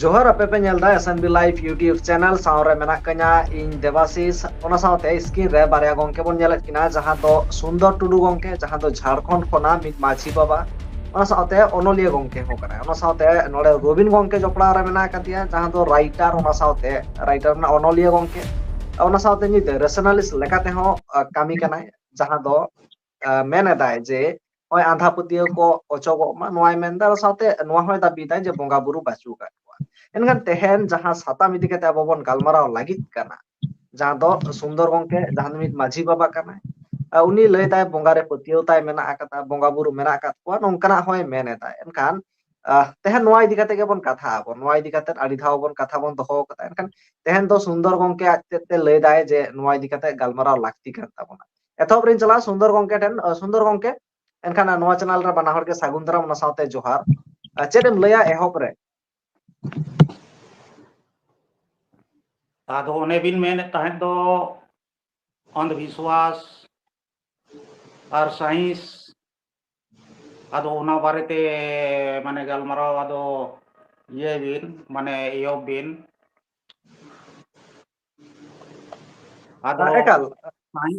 जोहर आपे पे नेलदा SNB live YouTube channel सावरे मेना कन्या इन देवाशीष ओना सावते स्क्रीन रे बारिया गंके बन नेलत किना जहां दो सुंदर टुडू गंके जहां दो झारखंड खोना मित माझी बाबा ओना सावते ओनोलिया गंके हो करा ओना सावते नोडे रोबिन गंके जपड़ा रे मेना कतिया जहां दो राइटर ओना सावते राइटर ना ओनोलिया गंके ओना सावते नित रेशनलिस्ट लेकाते हो कामी कनाय जहां दो मेने दाय जे ओय आंधा पतियो को ओचोगो मा नोय मेनदा सावते नोय होय दाबी दाय जे बोंगा बुरु बाचू का एनखान तेहन जहां साताम इदी कते अब बन गालमाराव लागित kana जहां दो सुंदर गंके जहां मित माझी बाबा kana उनी लय ताय बोंगा रे पतियो ताय मेना आकाता बोंगा बुरु मेना आकात को नोंकना होय मेने ताय एनखान तेहन नोय इदी कते गेबन कथा अब नोय इदी कते आदि धाव बन कथा बन दोहो कता एनखान तेहन दो सुंदर गंके आते लय दाय जे नोय इदी कते गालमाराव लागती kan ताबना एथोब रिन चला सुंदर गंके ठेन सुंदर गंके एनखान नोवा चैनल रे बाना हर के सागुन दाराम ना सावते जोहार चेदम लया एहोब रे आदो ओने बिन मेने तहन दो अंधविश्वास और साइंस आदो ओना बारेते माने गालमाराव आदो ये बिन माने यो बिन आदो एकाल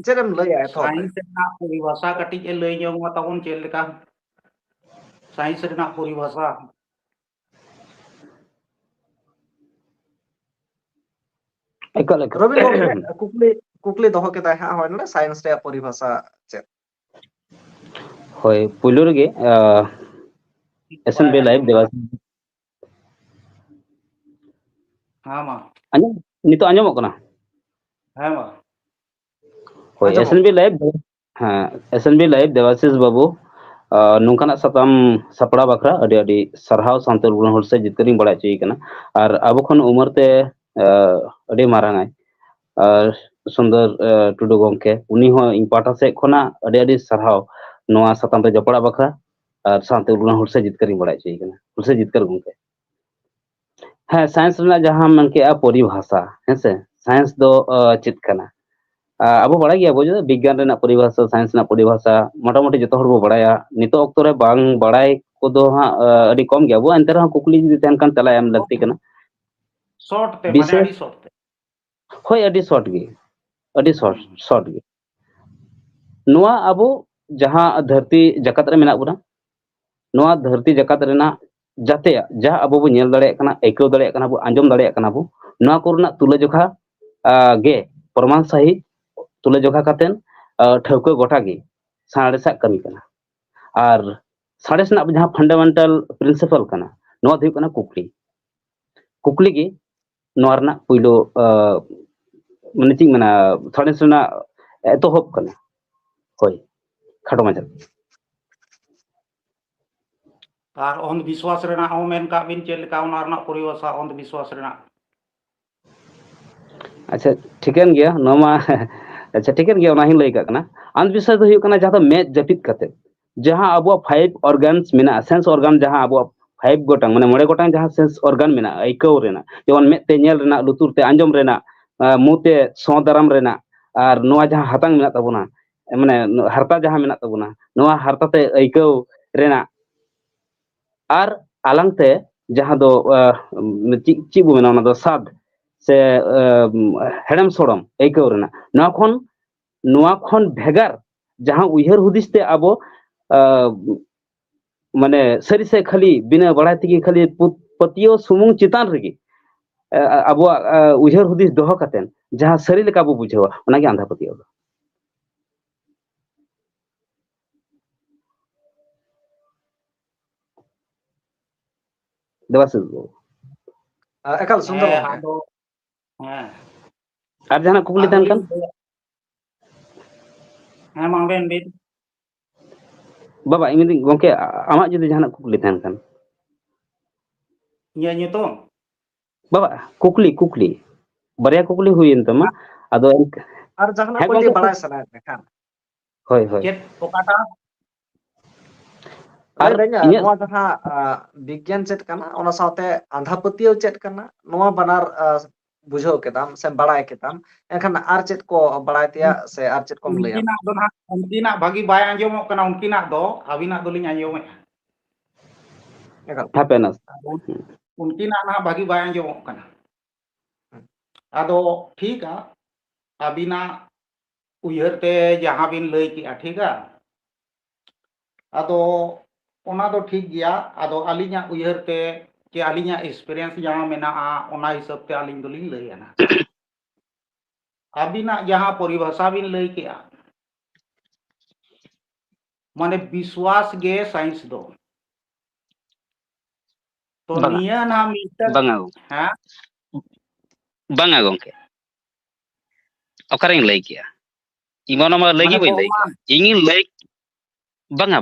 चेदम लया एथोब रे साइंस ना परिभाषा कटी ए लय जोंग ताबन चेल लेका साइंस ना परिभाषा एकाल रबिन गंके कुकली कुकली दोहो के ताय हा होय ना साइंस रे परिभाषा चेद होय पुलुर गे एसएनबी लाइव देवा हां मा anjom nito anjomok kana हां मा होय एसएनबी लाइव हां एसएनबी लाइव देवाशीष बाबू नोंकाना साताम सपड़ा बखरा अडी अडी सरहाव सांतल गुण हर से जितकरिंग बड़ा चई kana ar abo khon umar te adi marangai ar सुंदर टुडू गंके उनी हो इन पाटा से खना अडी अडी सरहाव नोआ साताम रे जपड़ा बखरा और सांतल गुण हर से जितकरिंग बड़ा चई kana हर से जितकर गंके हाँ साइंस रना जहां मन के परिभाषा है से साइंस दो चित kana अब बड़ा गया बुझे विज्ञान रेना परिभाषा साइंस ना परिभाषा मोटामोटी जो हर बो बड़ाया नितो अक्तो रे बांग बड़ाई को दो हां अडी कम गया बो अंतर हां कुकली जदी तहन कान तला एम लगती kana शॉर्ट ते माने अडी शॉर्ट ते होय अडी शॉर्ट गे अडी शॉर्ट गे नोआ अब जहां धरती जगत रे मेना बुना नोआ धरती जगत रेना जाते जहां अब बो नेल दाड़े kana एकौ दाड़े kana बो आंजम दाड़े kana बो नोआ कोरना तुलजोखा गे प्रमाण सही तुलजोखा कातेन ठौको गोटा गे साड़ेसा कमी kana और साड़ेस ना जहां फंडामेंटल प्रिंसिपल kana नोआ दैव kana कुकली गे नोआ रना पुइलो माने चिंग मना साड़ेस ना एतोहब kana होय खाटो मजा और अंधविश्वास रेना हो मेन का बिन चेल का ओना रना परिभाषा अंधविश्वास रेना अच्छा ठिकन गया नोमा अच्छा ठिकन गया ओना ही लई का kana अंधविश्वास दो हुई kana जहां मे जपित कते जहां अब 5 ऑर्गन्स मेना सेंस ऑर्गन जहां अब 5 गोटांग माने मोड़े गोटांग जहां सेंस ऑर्गन मेना आइकौ रेना जेमन मे ते नेल रेना लुतुर ते आंजम रेना मुते सो दाराम रेना और नोआ जहां हातांग मेना तबुना माने हरता जहां मेना तबुना नोआ हरता ते आइकौ रेना और आलंगते जहां दो ची बो मेना ना दो साद से हेडम सोडम आइकौ रेना नोआ खन भेगार जहां उयहर हुदिस ते अब माने सरी से खाली बिना बड़ा तगी खाली पतियो सुमुंग चितान रगी अब उयहर हुदिस दोहो कातेन जहां सरी लेका बो बुझावा ओना गे आंधा पतियो देवाशीष एकाल सुंदर है गंके आदो हां और जहां कुकली तहन kan हां मांगबेन बिन बाबा इमिदिं गंके आमा जदी जहां कुकली तहन kan ये नितो बाबा कुकली बरिया कुकली हुईन तमा आदो और जहां को दी बड़ा सना खान होय होय चेत ओकाटा और नोआ जहां विज्ञान चेत kana ओना साथे आंधा पतियो चेत kana नोआ बनार बुझो केदाम से बड़ाय केदाम एखन आर चेत को बड़ाय तिया से आर चेत कोम लैया उनकिना भागी बाय आंजमो कना उनकिना दो अबिना दोलिन आंजमे एकाल हैप्पीनेस उनकिना ना भागी बाय आंजमोग कना आदो ठीक है अबिना उयहरते जहां बिन लई किया ठीक है आदो ओना दो ठीक गया आदो अलिया उयहरते कि अलिया एक्सपीरियंस जहां मेना ओना हिसाब ते अलिन दोलिन लईना अबिना जहां परिभाषा बिन लई किया माने विश्वास गे साइंस दो तो banga निया ना मीटर banga हाँ banga gongke okaring lay kia imono ma lagi माने boy lay kia प्रमाण ingin lay banga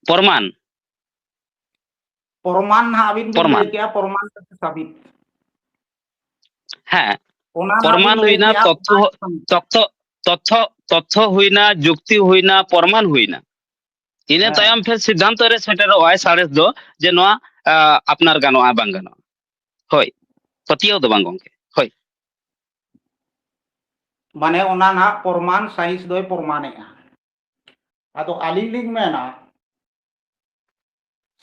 porman प्रमाण ना अबिन बिन लई porman किया प्रमाण से साबित ha ओना ना बिन porman लई huina किया तथ्य हुईना जुक्ति हुईना प्रमाण हुईना इने हाँ तायम फिर सिद्धांत रे सेटेरोय सारेस दो जे नोआ अपनार गानोआ बांग गानोआ होय पतियो दो बांग गंके होय माने ओना ना प्रमाण साइंस दोय प्रमाणे आदो अलिंग लिंग में ना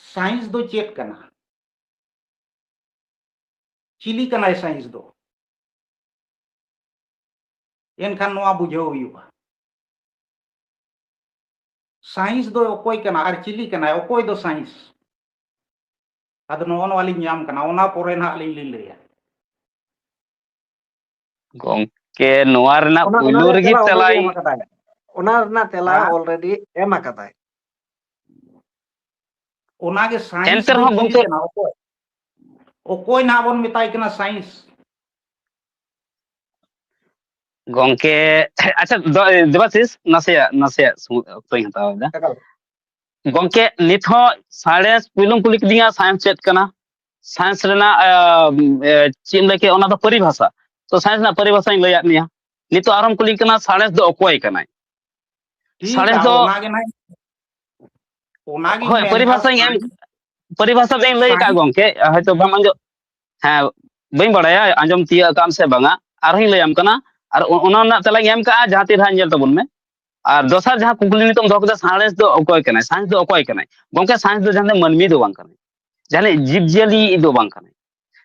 साइंस दो चेक कना चिली कना साइंस दो एनखान नोआ बुझाव हुआ साइंस दो ओकोय कना और चिली कना ओकोय दो साइंस आदो नोन वाली न्याम कना ओना पोरे ना लिंग लिंग लेया गंके नोआ रना ona ona पुइलु re रगी tela already तलाई em akadai ona rena tela हाँ already em akadai ओना के साइंस एंतर दो हां चिली गंके कना ओकोय ओकोय ना बन मिताय कना साइंस गंके अच्छा देवाशीष नसे नसे तोय हताव दा ekal गंके नित हो साइंस पुइलुम कुलिक दिया साइंस चेत कना साइंस रेना चिम लेके ओना दो परिभाषा तो साइंस ना परिभाषा इन लयात निया नितो आरम कुलिक कना साइंस दो ओकोय कनाय ठीक साइंस है दो ओना के ना ओना गिन होय मेन परिभाषा एम साइंस परिभाषा दें लय का साइंस गंके हयतो बाम आंजो हाँ बई बड़ाया आंजम तिया काम से बांगा आरही लयम कना और ओना ना तला एम का जहां ती रहा तबन में और दोसर जहां कुकली नितम दोकदा साइंस दो ओकोय कनाय साइंस दो ओकोय कनाय गंके साइंस दो जहां मनमी दो बांग कनाय जहां जीव जियली दो बांग कनाय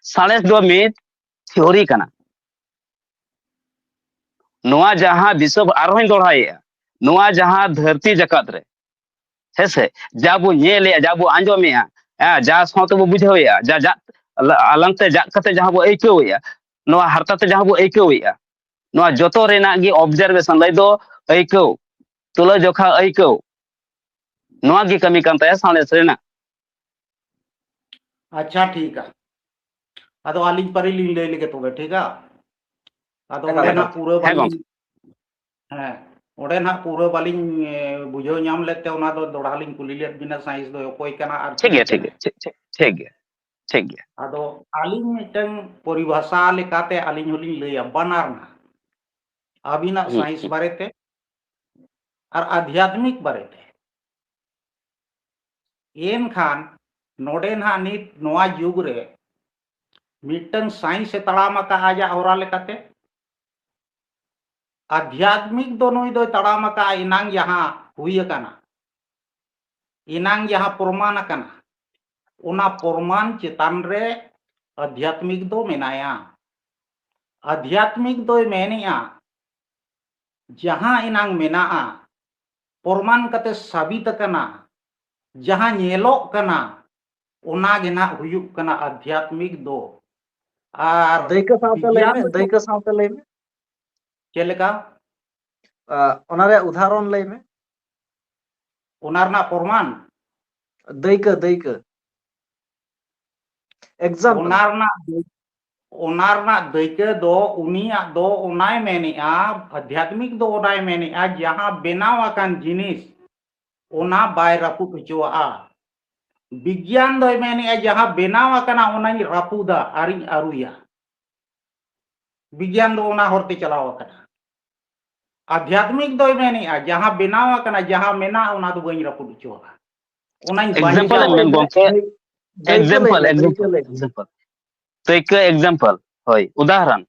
साइंस दो में थ्योरी कना नोआ जहां विश्व आरही दोड़ाए नोआ जहां धरती जकत रे हेसे जाबो नेले जाबो आंजोमेया जा साथ बो बुझावेया जा जा अलंगते जा कते जहां बो ऐकवेया नोआ हरताते जहां बो ऐकवेया नोआ जतो रेना गी ऑब्जर्वेशन लय दो ऐकव तुला जोखा ऐकव नोआ गी कमी कान ताया सानेस रेना अच्छा ठीक है आदो आलिंग परी लिंग ले लेके तो ठीक है आदो ekal ओंडे ना ekal पूरा है बालिंग गंके हाँ ओंडे ना पूरा बालिंग बुझाव नाम लेते ओना दो दोड़ालिंग कुली ले बिना साइंस दो कोई कना आर ठीक चिली है ठीक कना है ठीक है ठीक है आदो आलिंग मिटन परिभाषा लेकाते आलिंग होलिंग लैया बनार ना अबिना साइंस बारेते और आध्यात्मिक बारेते एन खान नोडे ना नित नोआ युग रे मिटन साइंस से तड़ामा का आजा होरा लेकाते आध्यात्मिक दोनों दो तड़ामा का इनांग यहाँ हुई कना इनांग यहाँ प्रमाण कना उना प्रमाण चेतान रे आध्यात्मिक दो मेनाया आध्यात्मिक दो मेनिया जहां इनांग मेना प्रमाण कते साबित कना जहां नेलोक कना उना गे ना हुयुक कना आध्यात्मिक दो are daika saute lay me विज्ञान दो daika saute lay me चलेका ona re udharon lay me उनारना प्रमाण daika example उनारना उनारना दैके दो उनिया दो उनाय मेनिया आध्यात्मिक दो उनाय मेनिया जहां बेनाव आकान जिनिस उना बाय रापुद उचुआ विज्ञान दो मेनिया जहां बेनाव आकाना उनाई रापुदा आरिं आरुया विज्ञान दो उना होरते चलाव आकाना आध्यात्मिक दो मेनिया जहां बेनाव आकाना जहां मेना उना दो बई रापुद उचुआ उनाई एग्जांपल बांचावा एम गंके daika lay example me daika example lay me example तो एक एग्जांपल होय उदाहरण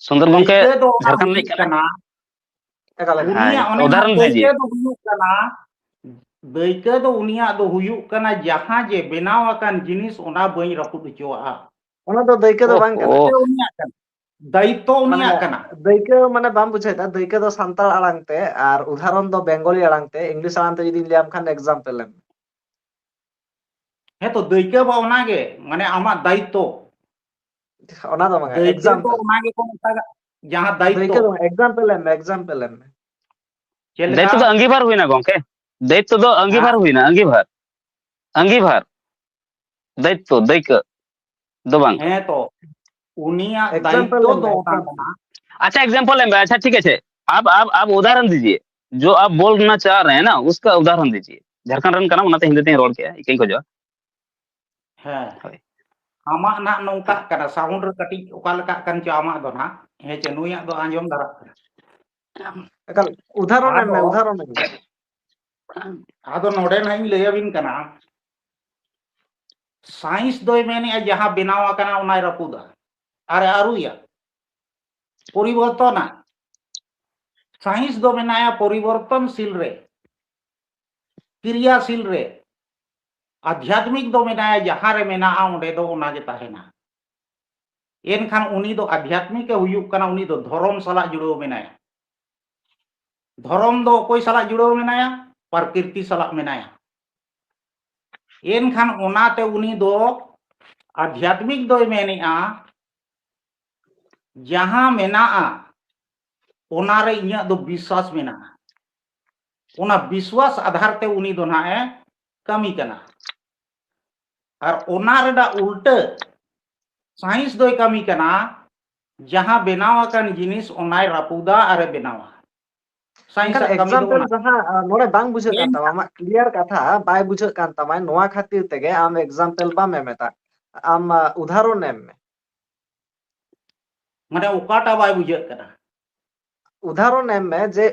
सुंदर गंके दैके दो उना झारखंड में हुयुक कना ekal ekal हाँ उनिया ओने ना उदाहरण दैके दीजिए दो हुयुक कना ᱫᱟᱹᱭᱠᱟᱹ ᱫᱚ ᱩᱱᱤᱭᱟᱜ ᱫᱚ ᱦᱩᱭᱩᱜ ᱠᱟᱱᱟ ᱡᱟᱦᱟᱸ ᱡᱮ ᱵᱮᱱᱟᱣ ᱟᱠᱟᱱ ᱡᱤᱱᱤᱥ ᱚᱱᱟ ᱵᱟᱹᱧ ᱨᱟᱹᱯᱩᱫ ᱦᱚᱪᱚᱣᱟᱜᱼᱟ ᱚᱱᱟ ᱫᱚ ᱫᱟᱹᱭᱠᱟᱹ ᱫᱚ ᱵᱟᱝ ᱠᱟᱱᱟ ओह उनियाग कना दायित्व মানে उनियाग कना দায়িত্ব মানে বাম বুঝাইতা দায়িত্ব তো সান্তাল আড়াংতে আর উদাহরণ তো বেঙ্গলি আড়াংতে ইংলিশ আড়াংতে যদি লিয়াম খান एग्जांपल এম है तो दायित्व बा उनागे माने आमा दायित्व ওনা তো মানে दायित्व तो एग्जांपल उनागे को मतागा जहां दायित्व দায়িত্ব তো एग्जांपल एम चेलका दायित्व तो अंगीभार हुई ना गोंके दायित्व तो अंगीभार हुई ना अंगीभार अंगीभार दायित्व दायित्व दो बांग है तो उनिया एग्जांपल दायित्व एम दो एग्जांपल उना अच्छा एग्जाम्पल है अच्छा ठीक है आप उदाहरण दीजिए जो आप बोलना चाह रहे हैं ना उसका उदाहरण दीजिए झारखंड रन करना उनाते हिंदी ते रोड के कई को जो है आमा ना नौका कना साउंड रे कटी ओका लका कन च आमा दो ना हे चे नुया दो आंजम दारा একাল উদাহরণ এম आदो উদাহরণ এম आदो नोडे नहीं लेयाबिन कना साइंस दोय मेने जहां बेनावा कना उनाय रपुदा अरे आरुया परिवर्तन साइंस दो मेनाया परिवर्तनशील रे क्रियाशील रे आध्यात्मिक दो मेनाया जहां रे मेना ओंडे दो उना गे ताहेना एनखान उनी दो आध्यात्मिक हुयुक कना उनी दो धर्म सला जुड़ो मेनाया धर्म दो कोई सला जुड़ो मेनाया प्रकृति सला मेनाया एनखान ओनाते उनी दो आध्यात्मिक दो मेनेआ जहां मेनाआ ओना रे इया दो विश्वास मेना ओना विश्वास आधार ते उनी दो ना ए कमी कना और ओना रेडा उल्टा साइंस दोय कमी कना जहां बेनावा कन जिनिस ओनाय रापुदा अरे बेनावा साइंस এখানে कमी दो एग्जांपल ओना যাহা নোড়ে বাং বুঝাক কান তামা আমা ক্লিয়ার কথা বাই বুঝাক কান তামা নোয়া খাতির তেগে আম एग्जांपल বাম এমেতা আম উদাহরণ এম माने ओकाटा बाय बुझे कना উদাহরণ এম যে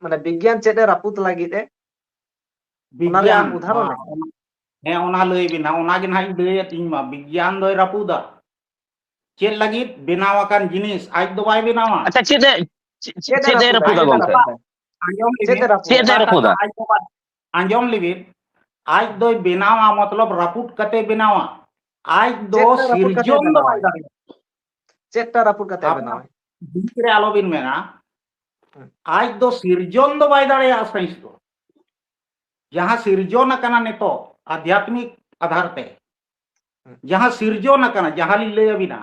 মানে বিজ্ঞান চেটে রাপুত লাগিতে ওনারে विज्ञान আম উদাহরণ এম हे ओना लई बिना ओना गे नाइ लई तिन मा विज्ञान दोय रापुदा चेल लगी बेनावा कन जिनिस आज दो बाय बेनावा अच्छा चेते চেটে चेते রাপুত रपुदा गोंके आंजम लिबे চেটে রাপুত चेते रपुदा आज दो बाय आंजम लिबे आज दो बेनावा मतलब रापुट कते बेनावा आज दो চেটটা রাপুত কাতে सिरजन दो बाय বেনাওয়ায় दाड़े চেটটা রাপুত কাতে বেনাওয়ায় दूसरे आलोबिन में ना आज दो सिरजन दो बाय दाड़े साइंस दो जहां सिरजन कना नेतो आध्यात्मिक आधार पे जहां सिरजन कना जहां ली लय बिना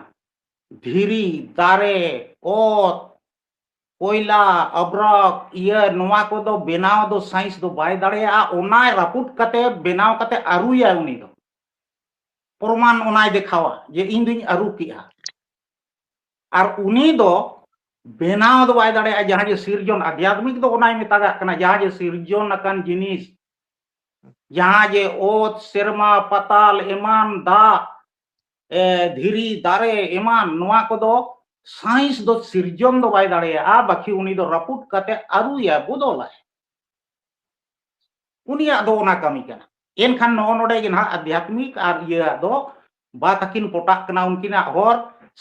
धीरी दारे ओत कोयला अब्रक इया नोवा को दो बेनाव दो साइंस दो बाय दाड़े ओना रापुट कते बेनाव कते आरुया उनी दो प्रमाण ओनाय देखावा जे इन दिन आरु किया और उनी दो बेनाव दो बाय दाड़े जहां जे सिरजन आध्यात्मिक दो ओनाय मेतागा कना जहां जे सिरजन अकन जिनिस जहां जे ओत सेरमा पताल एमान दा धीरी दारे एमान नोवा को दो साइंस दो सिरजन दो बाय दाड़े बाकी उनी दो रापुट कते आरुया बदलाय उनिया दो ओना कमी कना एनखान नो नोडे गे ना आध्यात्मिक और ये दो बा तकिन पोटाक कना उनकिना हर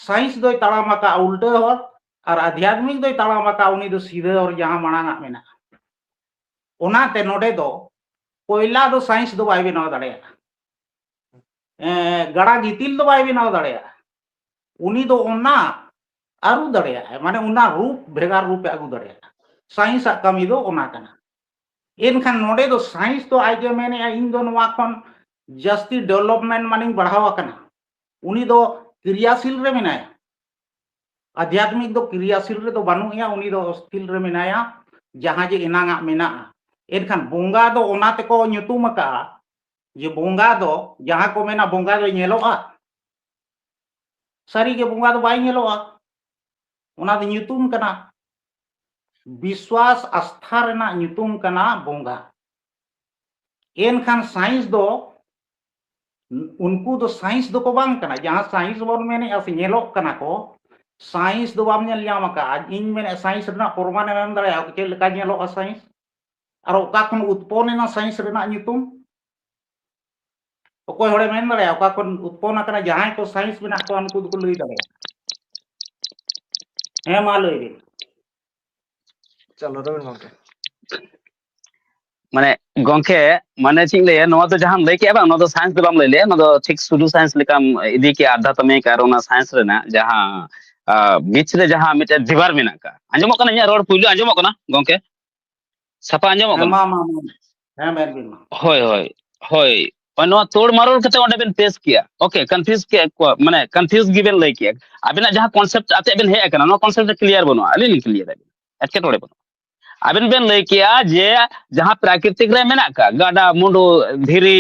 साइंस दोय ताड़ामाका उल्टा हर और आध्यात्मिक दोय ताड़ामाका उनी दो सीधे और जहां माणांगा मेना ओनाते नोडे दो कोयला दो साइंस दो बाय बेनाव दाड़े गड़ा गितिल दो बाय बेनाव दाड़े उनी दो ओना आरु दाड़े माने उना रूप भेगार रूप आगु दाड़े साइंस आ कमी दो ओना कना एनखान नोडे दो साइंस तो आगे मेने इन दो नोवा खन जस्ती डेवलपमेंट माने बढ़ावा कना उनी दो क्रियाशील रे मेनाया आध्यात्मिक दो क्रियाशील रे तो बानुया उनी दो स्थिल रे मेनाया जहां जे इनांगा मेना एनखान बोंगा दो ओनाते को nyutum का जे बोंगा दो जहां को मेना बोंगा दो ñeloa सारी के बोंगा दो बाय ñeloa ओना दो nyutum कना विश्वास आस्था रेना nyutum कना बोंगा एनखान साइंस दो उनको दो साइंस दो को बांग कना जहां साइंस बोन मेने असे ñelok कना को साइंस दो बाम ñel ñama का इन मेने साइंस रेना प्रमाण एम दाड़े के लेका ñeloa साइंस और ओका खन उत्पन्न साइंस रेना nyutum ओको होड़े मेन दाड़े ओका खन उत्पन्न कना जहां को साइंस मेना को उनको को लई दाड़े हे मा लई रे চলো রবীন্দ্র গঙ্কে माने गोंके माने चिंग ले नवा तो जहां लई के बा नो तो साइंस दे बाम लई ले नो तो ठीक सुडू साइंस लेकाम इदी के आध्यात्मिक और ना साइंस रेना जहां बीच रे जहां मिटे दिवार मेना का अंजमो कना nya रोड पुइलो अंजमो कना गोंके सफा अंजमो ᱦᱮᱸ कना ᱢᱟ ᱢᱟ ᱢᱟ ᱦᱮᱸ ᱢᱮᱱ ᱵᱤᱱ ᱢᱟ होय होय होय नो तोड़ मारोड़ कते ओंडे बेन पेश किया ओके कंफ्यूज के माने कंफ्यूज गिवन लई किया अबिना जहां कांसेप्ट आते बेन हे कना नो कांसेप्ट क्लियर बनो अली क्लियर एटके तोड़े बनो अबिन बेन लई किया जे जहां प्राकृतिक रे मेना का गाडा मुंडो धीरी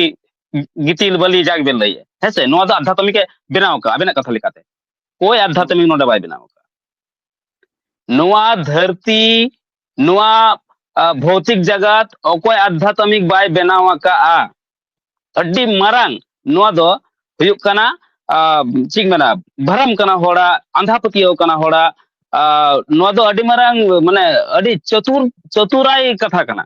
गितिल बली जाग बेन लई हेसे नो दा आध्यात्मिक के बनाव का अबिना कथा लिखाते कोई आध्यात्मिक नोडे बाय बनाव का नोआ धरती नोआ भौतिक जगत कोई आध्यात्मिक बाय बनाव का अड्डी मारांग नोआ दो हुयुक कना चिक मना भरम कना होड़ा अंधापतियो कना होड़ा नोआ दो अड्डी मारांग माने अड्डी चतुराई कथा कना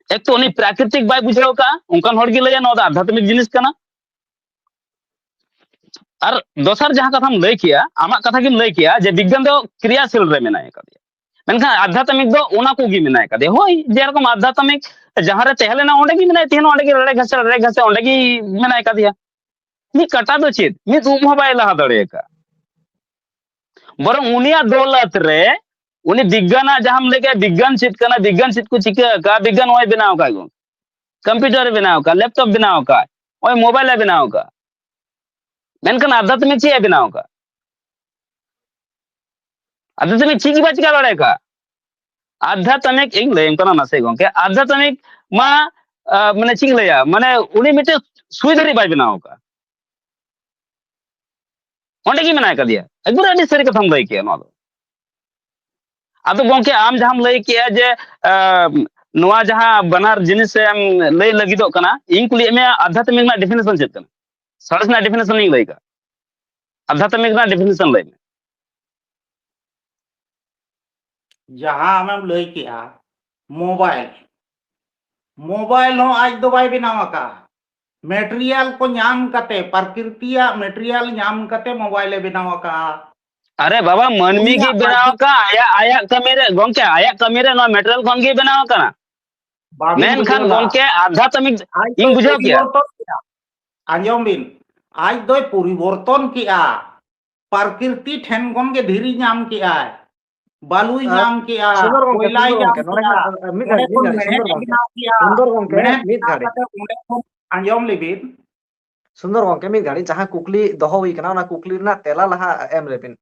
एक तो उनी प्राकृतिक बाय बुझाव का उनकान होड़ गी लया नोआ दो आध्यात्मिक जिनिस कना और दोसर जहां कथा हम लई किया आमा कथा गिम लई किया जे विज्ञान दो क्रियाशील रे मेनाय कदिया मेनखा आध्यात्मिक दो ओना को गी मेनाय कदिया होय जे रकम आध्यात्मिक जहां रे तहले ना ओंडे गी मेनाय तेहन ओंडे गी रड़े घसे ओंडे गी मेनाय कदिया मी कटा दो चेत मी तुम हो बाय लहा दड़े का बरं उनिया दौलत रे उनी विज्ञान जहां लेके विज्ञान चित कना विज्ञान चित को चिका का विज्ञान ओय बनाव का गो कंप्यूटर बनाव का लैपटॉप बनाव का ओय मोबाइल बनाव का मेनकन आध्यात्मिक चे बनाव का आध्यात्मिक चीज बात का लड़े का आध्यात्मिक एक ले कना ना से गोंके आध्यात्मिक मा माने चिक लेया माने उनी मिटे सुई धरी बाय बनाव का ओंडे की मेनाय का दिया अगुर अडी सरी कथा हम लई किया नो आदो गोंके आम जहां लई किया जे नोआ जहां बनार जिनिस एम लई लगिदो कना इन कुली में आध्यात्मिक ना डेफिनेशन चेत कना साइंस ना डेफिनेशन नहीं लई का आध्यात्मिक ना डेफिनेशन लई जहां आमेम लई किया मोबाइल मोबाइल हो आज दो बाय बनाव का मेटेरियल को नाम कते प्रकृतिया मेटेरियल नाम कते मोबाइल बनाव का अरे बाबा मनमी की बनाव का आया आया कमेरे गोंके आया कमेरे नो मेटेरियल कोन की बनाव का मेन खान गोंके आध्यात्मिक इन बुझाव किया आंजम बिन आज दो परिवर्तन किया प्रकृति ठेन कोन के धीरी नाम किया बालुई नाम किया कोयलाई नाम किया सुंदर गोंके मिद गाड़ी आंजम लेबिन सुंदर गोंके मिद गाड़ी जहां कुकली दोहो हुई कना ना कुकली ना तेला लहा एम रेबिन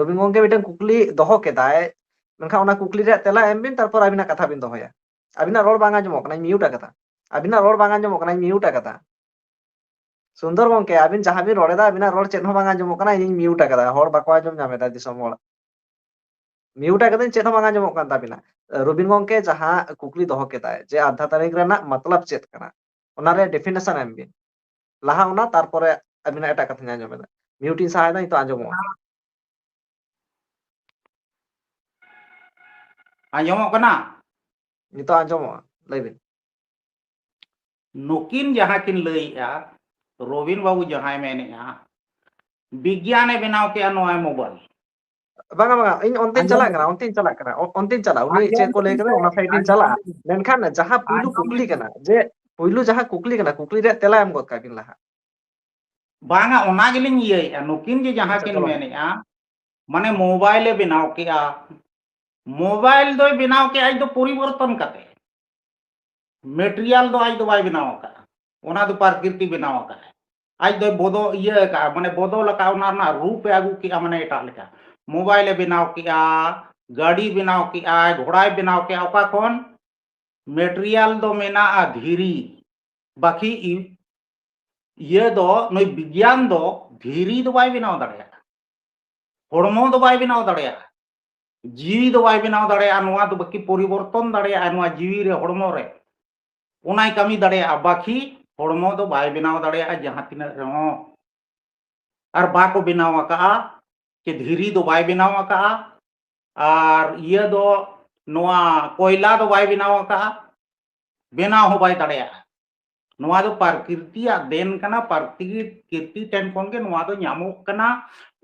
रबिन गोंके मिटन कुकली दोहो केदाय मेनखा ओना कुकली रे तेला एम बिन तारपर अबिना कथा बिन दोहोया अबिना रोड बांगा जमो कना म्यूटा कथा अबिना रोड बांगा जमो कना म्यूटा कथा सुंदर गोंके अबिन जहां बिन रोडेदा अबिना रोड चेन हो बांगा जमो कना इन म्यूटा कथा होड़ बाको जम जामेदा दिसम होड़ म्यूटा कथा चेन हो बांगा जमो कन ताबिना रबिन गोंके जहां कुकली दोहो केदाय जे आध्यात्मिक रेना मतलब चेत कना ओना रे डेफिनेशन एम बिन लाहा ओना तारपरे अबिना एटा कथा आंजमेदा म्यूटिन साहायदा इ तो आंजमो आंजमो कना नितो आंजमो लैबिन नुकिन जहां किन लईया रबिन बाबू जहां मेनेया विज्ञाने बनाव के नोय मोबाइल बांगा बांगा इन ओंतेन चला कना उनी चेक को लेकर ओना साइडिन चला मेनखान जहां पुइलु कुकली कना जे पुइलु जहां कुकली कना कुकली रे तेला एम गोद काबिन लाहा बांगा ओना गेलिन ये नुकिन जे जहां किन मेनेया माने मोबाइल बनाव के मोबाइल दो बनाव के आज दो परिवर्तन कते मेटेरियल दो आज दो बाय बनाव का ओना दो प्रकृति बनाव का आज दो बदो ये का माने बदल का ओना ना रूप आगु के माने एटा लेका मोबाइल बनाव के गाड़ी बनाव के घोड़ा बनाव के ओका कोन मेटेरियल दो मेना धीरी बाकी ये दो नई विज्ञान दो धीरी दो बाय बनाव दड़या होड़मो दो बाय बनाव दड़या जीवी दो बाय बनाव दड़या नोआ दो बाकी परिवर्तन दड़या नोआ जीवी रे होड़मो रे ओनाय कमी दड़या बाकी होड़मो दो बाय बनाव दड़या जहां तिना रहो और बाको बनाव का के धीरी दो बाय बनाव का और ये दो नोआ कोयला दो बाय बनाव का बनाव हो बाय दड़या नोआ दो प्रकृति देन कना प्रकृति टेन कोन के नोआ दो न्यामो कना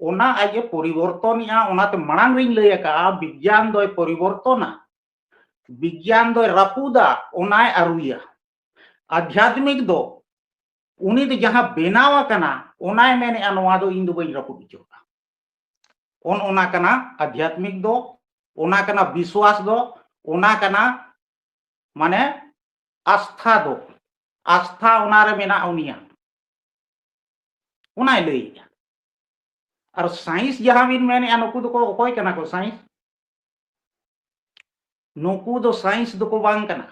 ओना आज परिवर्तन या ओना ते मांग रिन लय का विज्ञान दो परिवर्तन विज्ञान दो रपुदा ओनाय अरुया आध्यात्मिक दो उनी तो जहां बेनावा कना ओनाय मेने अनवा दो इन दो बई रपुद चोका ओना कना आध्यात्मिक दो ओना कना विश्वास दो ओना कना माने आस्था दो आस्था ओनारे मेना उनिया ओनाय लैया और साइंस जहां बिन मेने नुकु दो को ओकोय कना को साइंस नुकु दो साइंस दो को बांग कना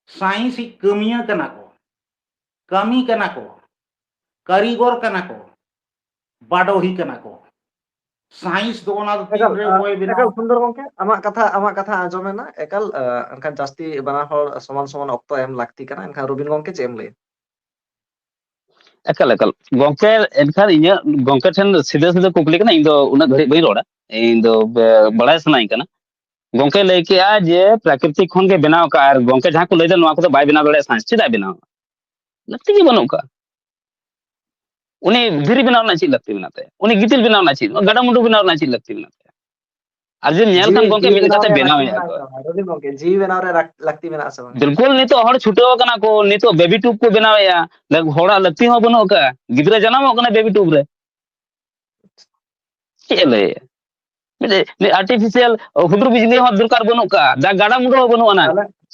साइंस कमिया कना को कमी कना को कारीगर कना को बाडोही कना को साइंस दो ओना दो तीन रे ओय बिना एकल सुंदर गंके आमा कथा आजमेना एकल अनखान जास्ती बना हर समान समान ऑक्तो एम लागती कना अनखान रुबिन गंके चेम ले एकल एकल गोंके एनखान इnya गोंके ठन सीधे सीधे कुकली कना इन दो उना घड़ी बई रोड़ा इन दो बड़ाय सनाई कना गोंके लay के आ जे प्राकृतिक खन के बनाव का और गोंके जहां को लay दे नवा को तो बाय बनाव दड़े साइंस चिदा बनाव लगती की बनो का उनी धीरे बनाव ना ची लगती बनाते उनी गितिल बनाव ना ची गड़ा मुंडू बनाव ना ची लगती बनाते आज नेल खान गोंके मिल जाते बनाव या रुबिन गंके जी बनाव रे लगती मेना से बिल्कुल नहीं तो हड़ छुटे कना को नहीं तो बेबी ट्यूब को बनाव या लग होड़ा लगती हो बनो का गिदरा जन्म कना बेबी ट्यूब रे चले ने आर्टिफिशियल हुडुर बिजली हो दरकार बनो का दा गाड़ा मुंडू हो बनो ना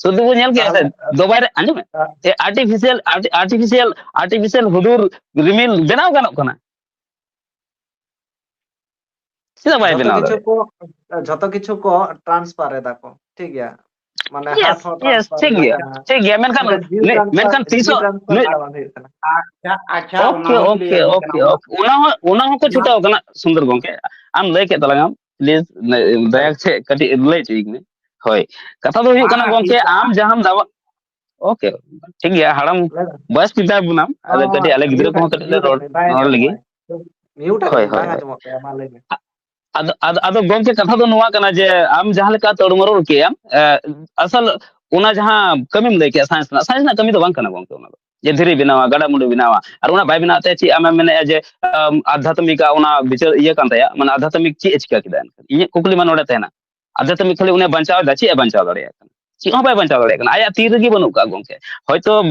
सुदु वो नेल के दोबारे अंजम ए आर्टिफिशियल हुडुर रिमिल बनाव गानो कना सीधा बाय बनाव जतो किछु को ट्रांसफर है दाको ठीक गया माने हाथ हो यस ठीक गया मेनखान तीसो अच्छा ओके ओना हो को छुटाव कना सुंदर गोंके आम लay के तलांगम प्लीज दया से कटी लay चीक में होय कथा दो हुई कना गोंके आम जहां दावा ओके ठीक गया हड़म बस पिता बुनाम अले कटी अले गिदरे को कटी ले रोड लगी म्यूट होय होय मा ले अद गोंके कथा दो नुवा कना जे आम जहां लेका तोड़मरो के असल उना जहां कमी लay के साइंस ना कमी तो बांग कना गोंके उना जे धीरे बनावा गाड़ा मुंडू बनावा और उना बाय बनाते ची आम मेने जे आध्यात्मिक उना विचार ये कान तया माने आध्यात्मिक ची चिका किदा इ कुकली मन ओडे तेना आध्यात्मिक खाली उने बंचाव दाची ए बंचाव दड़े ची हो बाय बंचाव दड़े आया तीर गी बनु का गोंके होयतो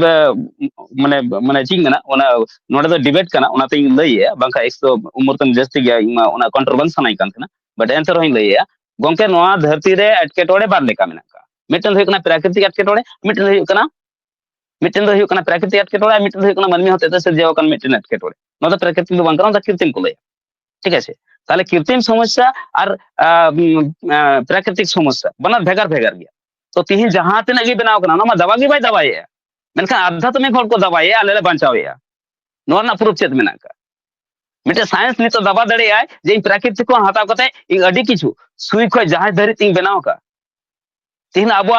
माने माने चिंग ना उना नोडे तो डिबेट कना उना ते लय बांका एक तो उमर तन जस्ती गया उना कंट्रोवर्सी सनाई कान तना बट एंसर होई लय गोंके नोआ धरती रे अटके टोड़े बार लेका मेना का मिटन होय कना प्राकृतिक अटके टोड़े मिटन होय कना प्राकृतिक अटके टोड़े मिटन होय कना मनमी होते से जेव कन मिटन अटके टोड़े नो तो प्राकृतिक दो बांकरा कृत्रिम को लय ठीक है ताले कृत्रिम समस्या और प्राकृतिक समस्या बना भेगार भेगार गया तो तिहिन जहां तने गी बनाव कना मा दवा गी बाय दवाए मेनखान आध्यात्मिक हर को दवाए आले बंचावे नो ना प्रूफ चेत मेना का मिटे साइंस नि तो दबा दड़े आय जे प्राकृतिक को हटाव कते इ अडी किछु सुई खय जहां धरि तिंग बनाव का तिहिन आबो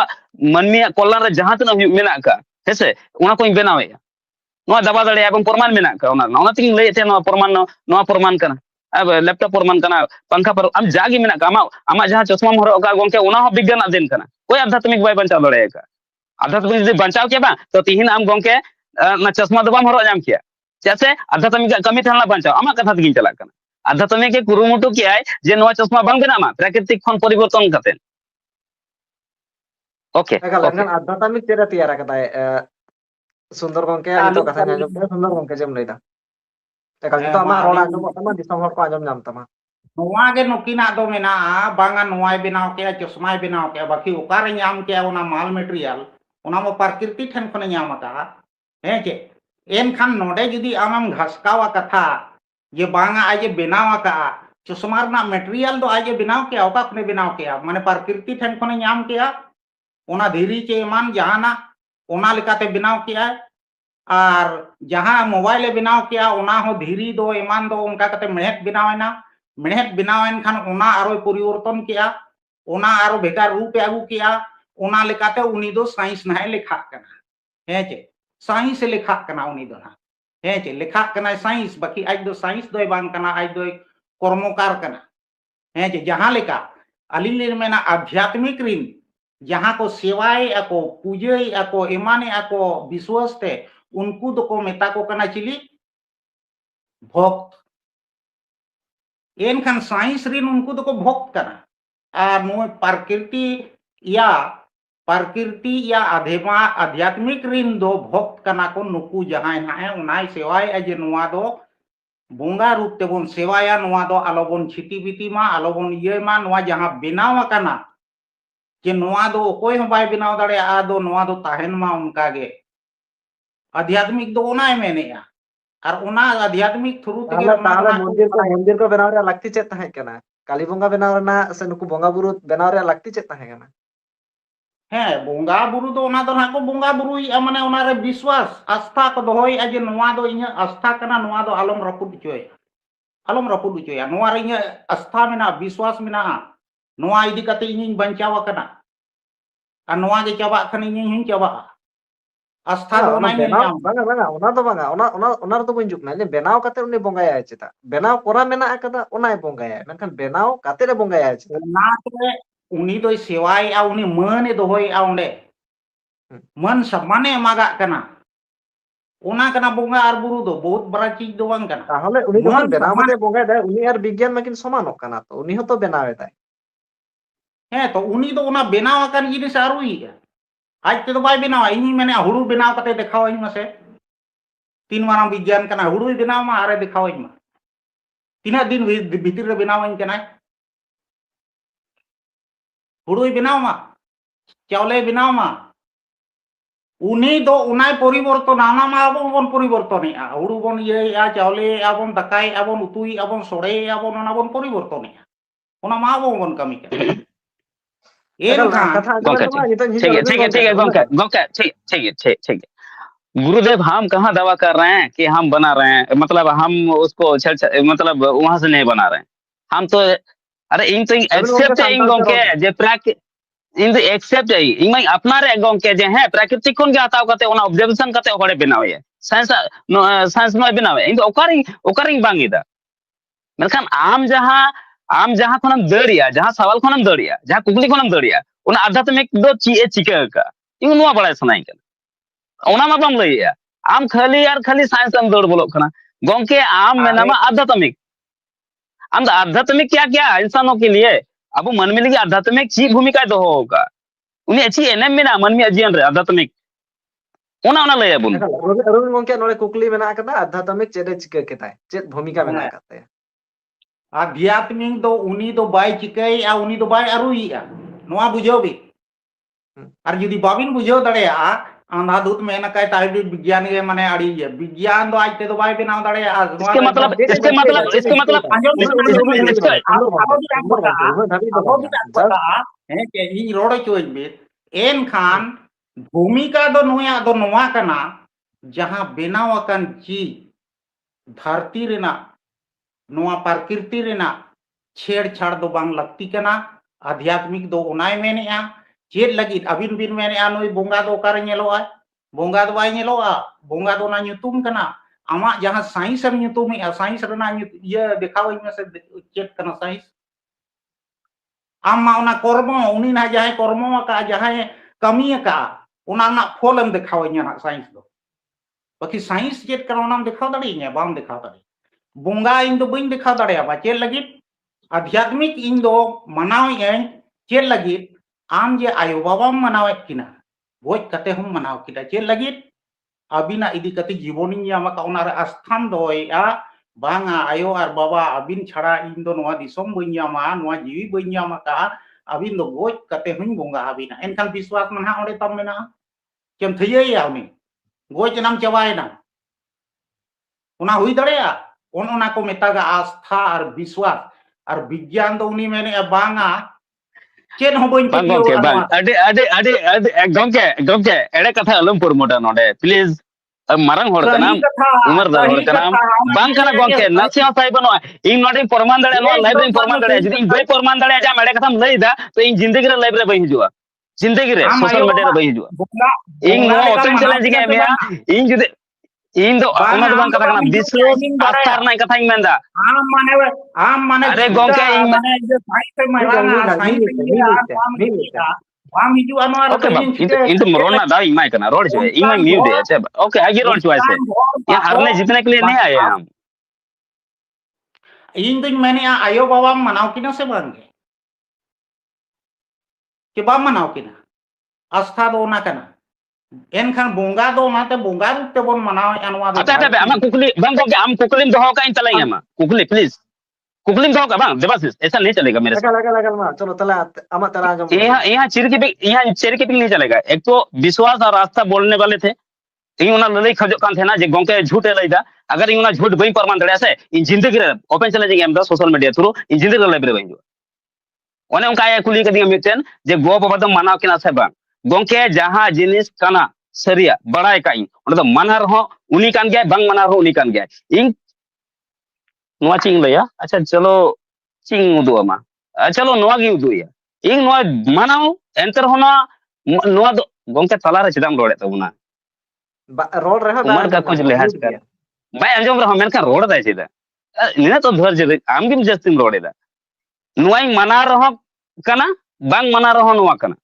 मनमी कल्याण रे जहां तने मेना का हेसे उना को बनावे नो दबा दड़े एवं प्रमाण मेना का उना तिंग लय ते नो प्रमाण कना अब लैपटॉप प्रमाण कना पंखा पर हम जागी मेना का आमा जहां चश्मा हरो का गोंके उना हो विज्ञान अध्ययन कना कोई आध्यात्मिक बाय बंचाव दड़े का आध्यात्मिक यदि बंचाव के बा तो तिहिन आम गोंके ना चश्मा दबाम हरो जाम किया जैसे आध्यात्मिक कमी थाना बंचाव आमा कथा तगिन चला कना आध्यात्मिक के कुरुमुटु के आय जे नवा चश्मा बांग बेनामा प्राकृतिक खन परिवर्तन कते ओके आध्यात्मिक तेरा तैयार कता है सुंदर गंके आनी तो कथा न्याजो के सुंदर गंके जेम लेदा एकल तो आमा रोड़ा जो तमा दिसम हर को आजम नाम तमा नोवा गे नोकिना दो मेना बांगा नोवाय बनाव के चश्माय बनाव के बाकी ओकारे नाम के ओना माल मटेरियल ओना मो प्रकृति ठन खने नाम का है के एनखान नोडे जुदी आमम घसकावा कथा ये बांगा आजे बनाव का चश्मा रना मटेरियल दो आजे बनाव के ओका खने बनाव के माने प्रकृति ठन खने नाम के ओना धीरी चे मान जहाना ओना लेकाते बनाव के और जहां मोबाइल बनाव के ओना हो धीरी दो ईमान दो उनका कते मेहनत बनावना मेहनत बनावन खान ओना आरो परिवर्तन किया ओना आरो भेगार रूप आगू किया ओना लेकाते उनी दो साइंस ना लेखा कना है चे साइंस लेखा कना उनी दो ना है चे लेखा कना साइंस बाकी आज दो साइंस दो बांग कना आज दो कर्मकार कना है चे जहां लेका अलिन मेना आध्यात्मिक रिन जहां को सेवाए ako पूजे ako एमाने ako विश्वास ते उनको दो को मेता को कना चिली भक्त एनखान साइंस रिन उनको तो को भक्त कना और नो प्रकृति या प्रकृति या आधेमा आध्यात्मिक रिन दो भक्त कना को नुकु जहां ना उनाय सेवाय जे नुआ दो बोंगा रूप तेबन सेवाया नुआ दो आलोबन छिटी बिटी मा आलोबन ये मा नुआ जहां बेनाव कना जे नुआ दो कोई हम बाय बेनाव दाड़े आ दो नुआ दो ताहेन मा उनका गे आध्यात्मिक दो उनाय मेनेया और उना आध्यात्मिक थ्रू तेगे ताहले उना ताहले उना मंदिर को बनाव रे लगती चेत ताहे कना काली बोंगा बनाव रेना से नुकु बोंगा बुरु बनाव रे लगती चेत ताहे कना हैं बोंगा बुरु दो उना दो ना को बोंगा बुरु माने उना रे विश्वास आस्था को दोहई जे नुआ दो इኛ आस्था कना नुआ दो आलम रपुद चोय आलम रपुद चोया नुआ रे इኛ आस्था मेना विश्वास मेना नुआ इदी कते इᱧ बंचाव कना आ नुआ जे चाबा खन इᱧ चाबा आस्था दो उनाय मेल बनाव नाम बांगा बांगा ओना दो बांगा ओना रे तो बन जुकना जे बनाव काते उनी बोंगाया चेता बनाव कोरा मेना akada ओनाय बोंगाया मेनखान बनाव काते रे बोंगाया चेता ना ते उनी दो सेवाय आ उनी मन दोहई आ ओंडे मन सम्माने मागा कना ओना कना बोंगा आर बुरु दो बहुत बड़ा चीज दो बांग कना ताहले उनी मन जखन बनाव सम्मान काते बोंगाय दा उनी आर विज्ञान माकिन समानोक कना तो उनी हतो बनाव एताय हैं तो उनी दो उना बेनाव अकन जिनिस आरुई आज ते तो बाय बेनाव इनी मेने हुड़ू बेनाव कते देखाव इन मसे तीन मारा विज्ञान कना हुड़ू बेनाव मा आरे देखाव इन मा तीना दिन भीतर रे बेनाव इन कना हुड़ू बेनाव मा चावले बेनाव मा उनी दो उनाय परिवर्तन आना मा आबो बन परिवर्तन आ हुड़ू बन ये आ चावले आबन दकाय आबन उतुई आबन सोड़े आबन ओना बन परिवर्तन ओना मा आबो बन कमी का एन खान कथा गोंके ठीक है गोंके गोंके ठीक है गुरुदेव हम कहाँ दावा कर रहे हैं कि हम बना रहे हैं मतलब हम उसको मतलब वहां से नहीं बना रहे हैं हम तो अरे इन तो एक्सेप्ट है इन गोंके जे प्राक इन तो एक्सेप्ट है इन में अपना रे गोंके जे है प्राकृतिक कोन के हताव करते ओना ऑब्जर्वेशन करते होड़े बनावे है साइंस में बनावे इन तो ओकरिंग बांगीदा मेनखान आम जहां खनम दड़िया जहां सवाल खनम दड़िया जहां कुकली खनम दड़िया ओना आध्यात्मिक दो ची चिका का इन नुआ बड़ा सनाई का ओना मा बम लइया आम खाली यार खाली साइंस हम दौड़ बोलो खाना गोंके आम में नामा आध्यात्मिक हम आध्यात्मिक क्या क्या इंसानों के लिए अब मन में लगी आध्यात्मिक ची भूमिका दो होगा उन्हें अच्छी एनएम में ना मन में अजीन रे आध्यात्मिक ओना लइया बुन अरुण गोंके नोड़े कुकली मेना कदा आध्यात्मिक चेदे चिका केताय चेद भूमिका मेना कते आध्यात्मिक दो उनी दो बाय चिकई आ उनी दो बाय अरुई आ नोआ बुझो भी और यदि बाबिन बुझो दड़े आ अंधाधुत मेना काय ताई विज्ञान के माने अड़ी है विज्ञान दो आज ते दो बाय बिना दड़े आ इसके मतलब है के इन रोड चोज बे एन खान भूमिका दो नोआ कना जहां बेनाव अकन चीज धरती रेना नोआ प्रकृति रेना छेड़छाड़ दो बांग लगती कना आध्यात्मिक दो उनाय मेने आ चेद लगी अबिन बिन मेने आ नोई बोंगा दो ओकारे नेलोआ बोंगा दो बाय नेलोआ बोंगा दो ना nyutum कना आमा जहां साइंस हम nyutum आ साइंस रेना ये देखाव में से चेक कना साइंस आमा उना कर्म उनी ना जहां कर्म का जहां कमी का उना ना फल हम देखाव ना साइंस दो बाकी साइंस चेक कना उना देखाव दड़ी बाम देखाव दड़ी बोंगा इन दो बइन देखाव दड़िया बा चेद लगी आध्यात्मिक इन दो मनाव चेद लगी आम जे आयो बाबा मनाव किना गोज कते हम मनाव किदा चे लगी अबिना इदी कते जीवनी यामा का ओना आस्थान दोया बांगा आयो और बाबा अबिन छड़ा इन दो नोआ दिसोम बइयामा नोआ जीवी बइयामा का अबिन दो गोज कते हम बोंगा अबिना एनखान विश्वास मना ओडे तम मेना केम थइये यावनी गोज नाम चबायना ओना हुई दड़ेया ओना को मेतागा आस्था और विश्वास और विज्ञान दो उनी मेने बांगा चेन हो बइन गोंके गोंके एड़े कथा अलम प्रमोटा नोडे प्लीज मारंग होड़ कना उमर दर होड़ कना बांग कना गोंके नसिया साइ बनो इन नोडे प्रमाण दड़े नो लाइव रे प्रमाण दड़े जदी इन बे प्रमाण दड़े जा मेडे कथाम लइदा तो इन जिंदगी रे लाइव रे बहि हिजुआ जिंदगी रे सोशल मीडिया रे बहि हिजुआ इन नो ओपन चैलेंज के मेया इन जदी इन दो ओना दो बांग कथा कना विश्वास आस्था रे कथा इन मेंदा आम माने अरे गोंके इन माने जे साइ पे माना साइ पे वाम हिजु अनवार ओके इंतु मरोना दा इमाय कना रोड छे इमाय म्यू दे अच्छा ओके आगे रोड छुआ से ये हारने जीतने के लिए नहीं आए हम इन दिन मैंने आयो बाबा मनाव किना से बांगे कि बा मनाव किना आस्था दो ना कना एनखान बोंगा दो नाते बोंगा रूप ते बोन मनाव एनवा दो apa amak kukuli bang gongke am kukulim doho ka in talanya ma kukuli please कुकलिम दोहो का बang देवाशीष ऐसा नहीं चलेगा मेरे साथ लगा मा चलो तला अमा तला आजम यहाँ चेरी कीपिंग नहीं चलेगा। एक तो विश्वास और आस्था बोलने वाले थे इन उना ललई खजो कान थे ना जे गोंके झूठ लईदा अगर इन उना झूठ बई प्रमाण दड़े से इन जिंदगी रे ओपन चैलेंज एम दा सोशल मीडिया थ्रू इन जिंदगी रे लाइब्रेरी बन जो ओने उनका या कुली कदी मिटन जे गो बाबा दम मानाव किना से बang गोंके जहां जिनिस काना सरिया बड़ाई काई उन दो माना रहो उनी कान गया बang माना रहो उनी कान गया इन नोआ चिंग लया अच्छा चलो चिंग उदु मा चलो नोआ गी उदु या इन नोआ मानाव एंटर होना नोआ दो गोंके तला रे चिदाम रोड़े तबुना रोड रहा उमर का कुछ लिहाज कर भाई अंजम रहा मेन का रोड दाय चिदा निना तो धैर्य आम गिम जस्तिम रोड़े दा नोआई मना रहो कना बांग मना रहो नोआ कना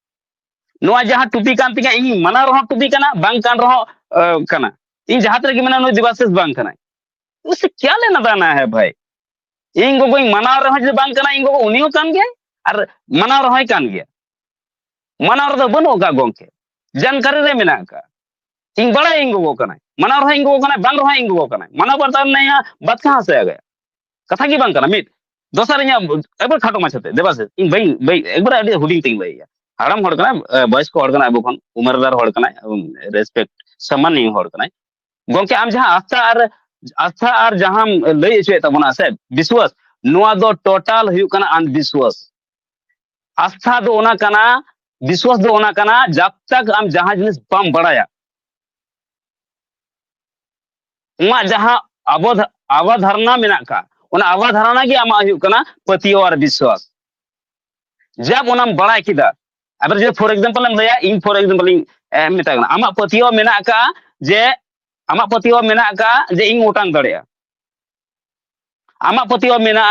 नोआ जहां टुपी कान तिगा इन मना रहो टुपी कना बांग कान रहो कना इन जहां तरह की मना नो दिवासिस बांग कना उससे क्या लेना देना है भाई इन को कोई मना रहो जे बांग कना इन को उनियो कान गया और मना रहो कान गया मना रहो बनो का गोंके जानकारी रे मेना का इन बड़ा इन को कना मना रहो इन को कना बांग रहो इन को कना मना पड़ता नहीं बात कहां से आ गया कथा की बांग कना मिट दोसर इया एक बार खाटो माछते देवासिस इन भाई भाई एक बार आडी हुडिंग तिंग लइया हाड़म हड़ कना बॉयस को हड़ कना अबो खन उमरदार हड़ कना रेस्पेक्ट सम्मान नहीं हड़ कना गोंके आम जहां आस्था और जहां लई छे तबना से विश्वास नोआ दो टोटल हुयु कना अंधविश्वास आस्था दो ओना कना विश्वास दो ओना कना जब तक आम जहां जिनिस बम बड़ाया उमा जहां अवधारणा मेना का उना अवधारणा की आमा हुयु कना पतियो और विश्वास जब ओना बड़ाय किदा अगर जे फॉर एग्जांपल हम लया इन फॉर एग्जांपल इन मेता कना आमा पतियो मेना का जे आमा पतियो मेना का जे इन ओटांग दड़ेया आमा पतियो मेना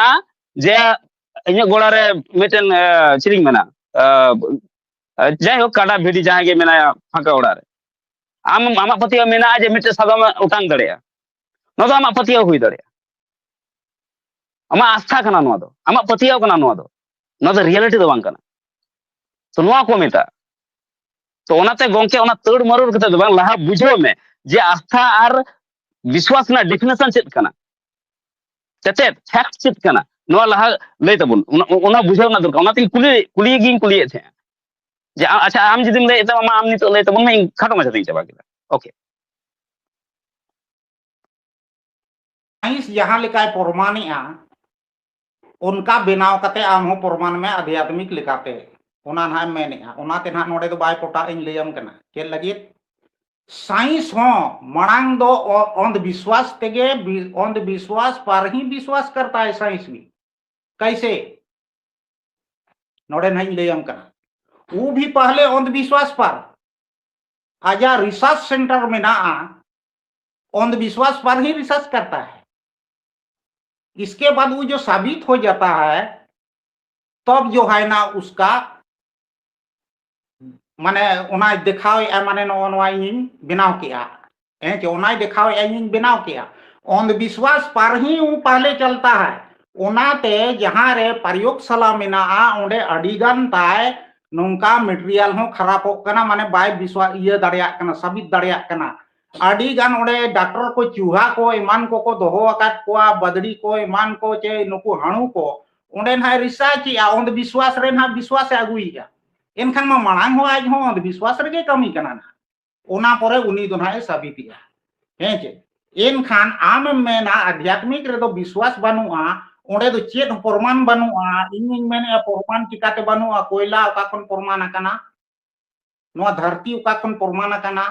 जे इन गोड़ा रे मेटन चिरिंग मेना जाय हो काडा भिडी जहां के मेना फाका ओड़ा रे आमा पतियो मेना जे मेटे सादम ओटांग दड़ेया नो दो आमा पतियो हुई दड़ेया आमा आस्था कना नो दो आमा पतियो कना नो दो रियलिटी दो बांग कना तो नोआ को मेता तो ओनाते गोंके ओना तड़ मरुर कते दो बांग लहा बुझो में जे आस्था और विश्वास ना डेफिनेशन चेत कना चेत फैक्ट चेत कना नोआ लहा लई तबुन ओना बुझो ना दरकार ओनाते कुली गिन कुलिए थे जे अच्छा आम जदिम लई त आम नित लई तबुन मैं खाटो माछा देई चबा केदा ओके साइंस जहां लेकाय प्रमाणिया उनका बेनाव कते आम हो प्रमाण में आध्यात्मिक लेकाते ओना ना मेनेआ ओनाते ना नोडे दो बाय पोटा इन लेयम कना के लगी साइंस हो मणांग दो अंधविश्वास तेगे अंधविश्वास पर ही विश्वास करता है साइंस भी कैसे नोडे नहीं लेयम कना वो भी पहले अंधविश्वास पर आजा रिसर्च सेंटर में ना अंधविश्वास पर ही रिसर्च करता है इसके बाद वो जो साबित हो जाता है तब जो है ना उसका माने उना दिखाओ माने नोआ बनाव किया कि उना दिखाओ बनाव किया अंधविश्वास पर ही वो पहले चलता है उनाते जहां रे प्रयोगशाला मेना ओंडे अडिगान ताय नोंका मटेरियल हो खराब हो कना माने बाय विश्वास ये दड़िया कना साबित दड़िया कना अडिगान ओंडे डॉक्टर को चूहा को ईमान को दोहो आकात कोआ बदड़ी को ईमान को चे नुकु हाणु को ओंडे ना रिसर्च या अंधविश्वास रे ना विश्वास आगुइया एनखान मा मांग हो आज हो अंधविश्वास रे कमी कना ना ओना परे उनी दो ना साबितिया हेचे एनखान आम मेना आध्यात्मिक रे दो विश्वास बनुआ ओंडे दो चेत प्रमाण बनुआ इन मेने प्रमाण चिकाते बनुआ कोयला ओका कोन प्रमाण आकना नो धरती ओका कोन प्रमाण आकना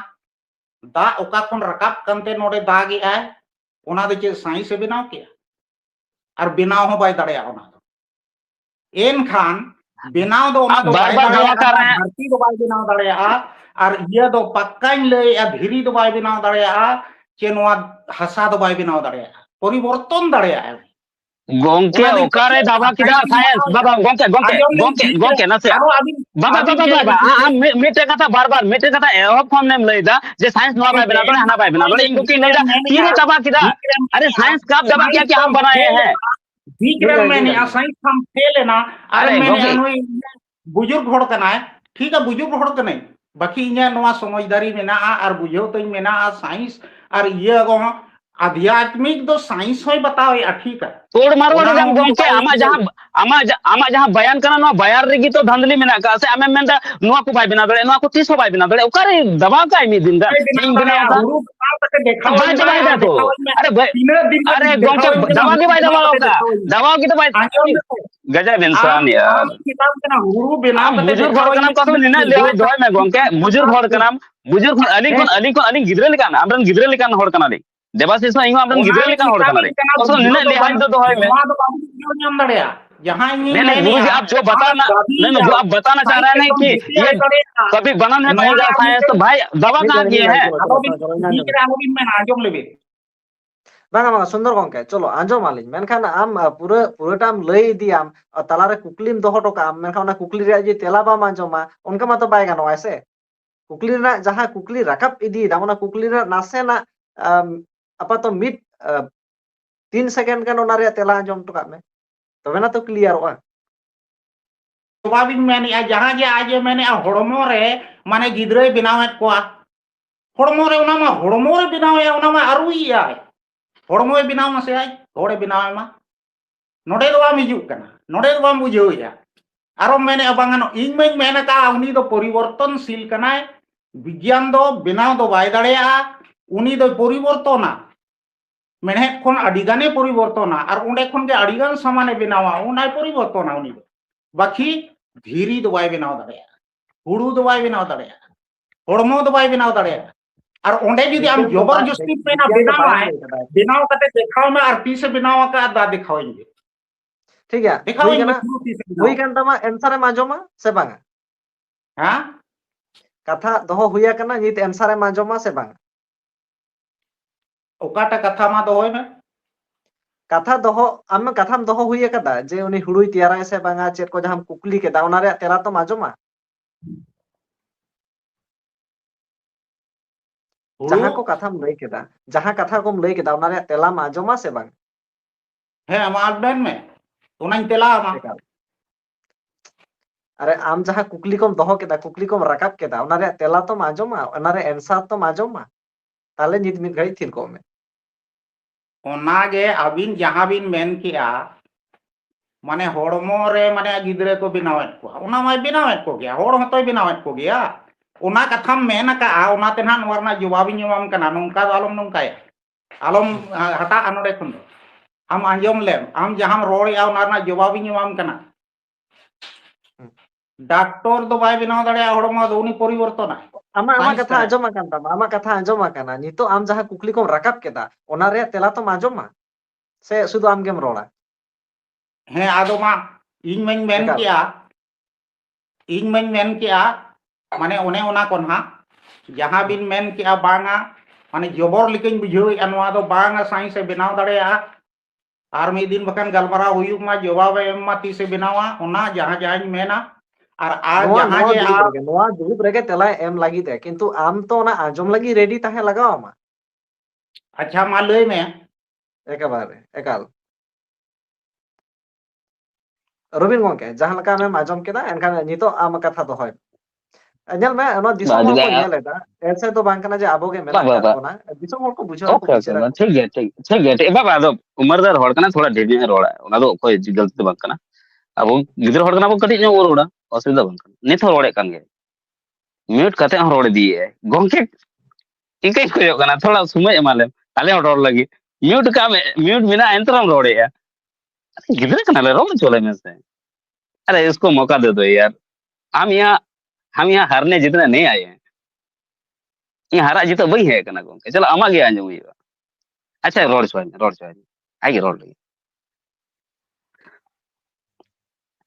दा ओका कोन रकाब कंते नोडे दागे आय ओना दो चे साइंस बनाव के और बनाव हो बाय दड़या ओना दो एनखान बनाव दो ओना दो बाय दड़या धरती दो बाय बनाव दड़या और ये दो पक्काइन ले या धीरी दो बाय बनाव दड़या चे नोआ हसा दो बाय बनाव दड़या परिवर्तन दड़या गोंके ओकारे दावा किदा साइंस बाबा गोंके ना से बाबा हम मेटे कथा बार-बार मेटे कथा एहब फॉर्म नेम लइदा जे साइंस नोआ बाय बना तो हना बाय बना तो इनको की लइदा तीरे दावा किदा अरे साइंस का दावा किया कि हम बनाए हैं विक्रम मैंने साइंस हम फेल है ना अरे मैंने बुजुर्ग होड़ कना ठीक है बुजुर्ग हड़ कने बाकी इन्या नोआ समझदारी मेना और बुझो तो मेना साइंस और ये गो आध्यात्मिक दो साइंस होय बतावे ठीक है तोड़ मारो ओना जन उनी गोंके बाय आमा जहां बयान करना नो बयार रेगी तो धांधली मेना का से आमे मेंदा नो को बाय बिना दड़े नो को तीस बाय बिना दड़े ओकारे दबा का मी दिन दा इन बिना का हुरू बनाव कते देखाव बाय दबाई दा तो अरे भाई तीन दिन अरे गोंके दबा के बाय दबा का दबा की तो बाय आंजम गजब इंसान यार किताब कना हुरू बनाव कते बुजुर्ग हड़ कनाम कसम निना ले दोय में गोंके बुजुर्ग हड़ कनाम बुजुर्ग अली गिद्रे लेकान आमरन गिद्रे लेकान हड़ कना रे देवाशीष ना इंगो आमरन गिद्रे लेकान हड़ कना रे कसम निना ले हाय तो दोय में नाम दड़या जहां नहीं गुरुजी आप जो बताना नहीं जो आप बताना चाह रहे हैं कि ये कभी बना नहीं पाएगा साइंस तो भाई दवा कहाँ किए हैं आंजम लेबे बांगा बांगा सुंदर गोंके चलो आंजम आलिन मेनखान आम पुराटाम लई इदियाम तलारे कुकलीम दोहो टोकाम मेनखान ओना कुकली रे जे तेला बाम आंजमा उनका मा तो बाय गानोआ से कुकली रे जहां कुकली राकब इदी दा ओना कुकली रे नासे ना आपातो मिड 3 सेकंड गान ओना रे तेला आंजम टोका में तबे ना तो क्लियर होगा जवाबिन मेने जहां जे आज मैंने हड़मो रे माने गिद्रे बनावेत कोआ हड़मो रे ओना मा हड़मो रे बनावे ओना मा आरुई आय हड़मो बनाव मा से आय हड़े बनावे मा नोडे दो बाम हिजुक कना नोडे दो बाम बुझेया आरो मैंने बांगानो इन में मेना का उनी दो परिवर्तनशील कनाय विज्ञान दो बनाव दो बाय दाड़ेया उनी दो परिवर्तना मेहनत खन अडिगाने परिवर्तना और उंडे खन के अडिगान सामाने बनावा उनाय परिवर्तना उनी बाकी धीरी दो बाय बनाव दाड़ेया हुड़ू दो बाय बनाव दाड़ेया हड़मो दो बाय बनाव दाड़ेया और उंडे जुदी आम जबरदस्ती पेना बनाव कते देखाव में और तीस बनाव का दा दिखावेंगे ठीक है दिखाओ हुई कान तमा आंसर एम आंजमा से बांगा हां कथा दोहो हुया कना नित आंसर एम आंजमा से बांगा ओकाटा कथा मा दोहोय में कथा दोहो आम कथाम दोहो हुई कदा जे उनी हुड़ुई तैयारा से बांगा चेत को जहां कुकली के दा ओना रे तेरा तो आंजमा जहां को कथाम लई केदा जहां कथा कोम लई केदा ओना रे तेला आंजमा से बांग है अमार बेन में ओनाई तेला आमा अरे आम जहां कुकली कोम दोहो केदा कुकली कोम रकाब केदा ओना रे तेला तो आंजमा ओना रे आंसर तो आंजमा ताले नित मित घड़ी थिर को में ओनागे अबिन जहां बिन मेन किया माने हड़मो रे माने गिद्रे को बनावेत को ओना माय बनावेत को गया हड़ हतोय बनावेत को गया ओना कथाम मेन का ओना तेना नोरना जवाब नियम कना नोंका आलम नोंकाय आलम हटा अनोडे खन आम आंजम लेम आम जहां रोड़ या ओना जवाब नियम कना डॉक्टर दो बाय बनाव दाड़े हड़मो दो उनी परिवर्तन आमा कथा आंजमा कान तमा आमा कथा आंजमा काना नितो आम जहां कुकली कोम रकाब केदा ओना रे तेला तो आंजमा से सुदु आम गेम रोड़ा हे आदो मा इन में मेन किया माने ओने ओना कोन हा जहां बिन मेन किया बांगा माने जबर लिकिन बुझो अनवा दो बांगा साइंस से बनाव दाड़ेया आर मी दिन बकन गलमरा हुयु मा जवाब एम मा ती से बनावा ओना जहां जहां मेना और आज जहां जे नोआ दुरुप रेगे तेला एम लगी दे किंतु आम तो ओना आंजम लगी रेडी ताहे लगाव मा अच्छा मा लय में एकेबारे एकाल रबिन गोंके जहां लका में आंजम केदा एनखान नितो आम कथा दो होय अजल में ओना दिसम हर को नेलेदा ऐसे तो बांकना जे आबो के मेना ओना दिसम हर को बुझो को बिचारा ठीक है बाबा दो उमरदार हड़ कना थोड़ा ढेर रोड़ा ओना दो कोई गलती बांकना अब गिद्र हड़ कना बो कटी नो रोड़ा असुविधा बांकना नित रोड़े कान गे म्यूट कते हम रोड़े दिए गोंके इके कोयो कना थोड़ा समय एमाले ताले रोड़ लगी म्यूट का म्यूट बिना एंतरम रोड़े या गिद्र कना ले रोड़ चले में से अरे इसको मौका दे दो यार हम यहाँ हारने जितने नहीं आए हैं ये हारा जितो वही है कना गोंके चलो अमा गया आंजम हुई अच्छा रोड़ छोड़ आगे रोड़ लगी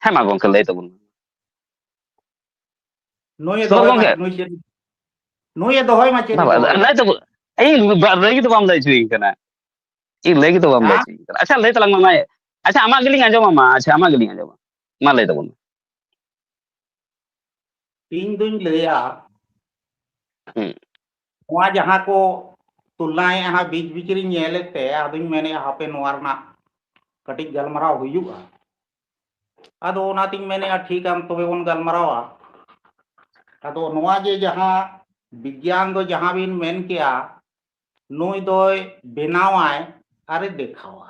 है मा गोंके ले तो बुन नोये दोहोय मा चेद नहीं तो ए लगी तो बाम दाई छुई कना ई लगी तो बाम दाई छुई अच्छा ले तलंग मा अच्छा अमा गिलिंग आंजम मा अच्छा अमा गिलिंग आंजम मा ले तो बुन इन दुन लेया वहाँ जहाँ को तुलनाएं यहाँ बीच बीच री नेलेते आदुन मैंने हापे नोरना कटिक गलमराव हुयुगा आदो ओना तिंग मैंने ठीक हम तोबे उन गलमरावा आदो नोआ जे जहां विज्ञान दो जहां बिन मेन किया नुई दोय बेनावाय अरे देखावा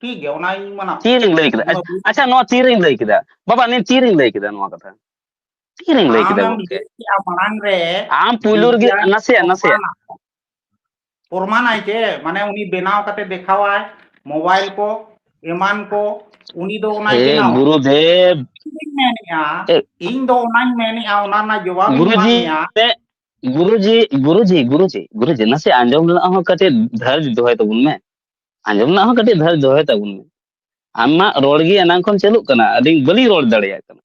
ठीक है ओना इन मना तीरिंग लई किदा अच्छा नो तीरिंग लई किदा बाबा ने तीरिंग लई किदा नो कथा तीरिंग लई किदा गोंके मांग रे आम पुलुर गे नसे प्रमाण है के माने उनी बेनाव कते देखावाय मोबाइल को ईमान को उनी दो ओनाय हे बेनाव गुरुदेव इन दो ओनाय मेनिया ओना ना जवाब गुरुजी मानिया गुरुजी नसे आंजम ला हो कते धैर्य दोहे तबुन में आंजम ला हो कते धैर्य दोहे तबुन में आमा रोड़गी अनांग खन चलुक कना अडिंग बली रोड़ दड़िया कना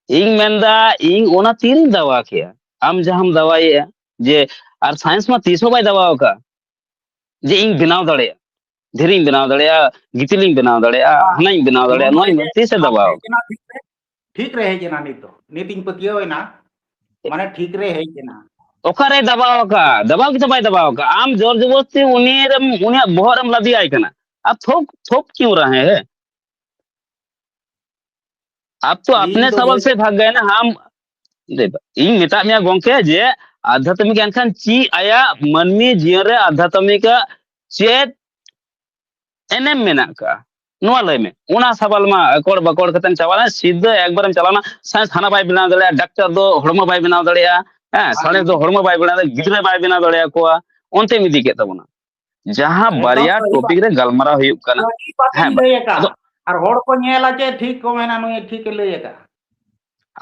ᱤᱧ ᱢᱮᱱᱫᱟ ᱤᱧ ᱚᱱᱟ ᱛᱤᱨᱤᱧ ᱫᱟᱣᱟ ᱠᱮᱭᱟ ᱟᱢ ᱡᱟᱦᱟᱸᱢ ᱫᱟᱣᱟᱭᱮᱜᱼᱟ ᱡᱮ ᱟᱨ ᱥᱟᱭᱮন্স ᱢᱟ ᱛᱤᱥ ᱦᱚᱸ ᱵᱟᱭ ᱫᱟᱣᱟ ᱟᱠᱟᱫ ᱡᱮ ᱤᱧ ᱵᱮᱱᱟᱣ ᱫᱟᱲᱮᱭᱟᱜᱼᱟ ᱫᱷᱤᱨᱤᱧ ᱵᱮᱱᱟᱣ ᱫᱟᱲᱮᱭᱟᱜᱼᱟ ᱜᱤᱛᱤᱞᱤᱧ ᱵᱮᱱᱟᱣ ᱫᱟᱲᱮᱭᱟᱜᱼᱟ ᱦᱟᱱᱟᱧ ᱵᱮᱱᱟᱣ ᱫᱟᱲᱮᱭᱟᱜᱼᱟ ᱱᱚᱣᱟ ᱛᱤᱥᱮ ᱫᱟᱣᱟ ठीक रहे जना नित तो नित इन पतियो ना माने ठीक रे है जना ᱚᱠᱟᱨᱮ ᱫᱟᱵᱟᱣ ᱟᱠᱟᱫ ᱫᱟᱵᱟᱣ ᱜᱮᱛᱚ ᱵᱟᱭ ᱫᱟᱵᱟᱣ ᱟᱠᱟᱫ ᱟᱢ ᱡᱳᱨ ᱡᱵᱚᱥᱛᱤ उनियाᱜ ᱵᱚᱦᱚᱜ ᱨᱮᱢ ᱞᱟᱫᱮᱭᱟᱭ ᱠᱟᱱᱟ अब थोप क्यों रहे हैं आप तो अपने सबल से भाग गए ना हम इन मेता में गोंके जे आध्यात्मिक एनखान ची आया मनमी जीवन रे आध्यात्मिक चेत एनएम मेना का नोआ लय में उना सवाल मा अकोड़ बकोड़ कतन चवाला सीधा एक बारम चलाना साइंस खाना बाय बिना दड़िया डॉक्टर दो हड़मा बाय बिना दड़िया हां साइंस दो हड़मा बाय बिना गिदरे बाय बिना दड़िया कोआ ओनते मिदी के तबना जहां बारिया टॉपिक रे गलमरा हुयुक कना हां और होड़ को नेला जे ठीक को मेना नु ठीक लय का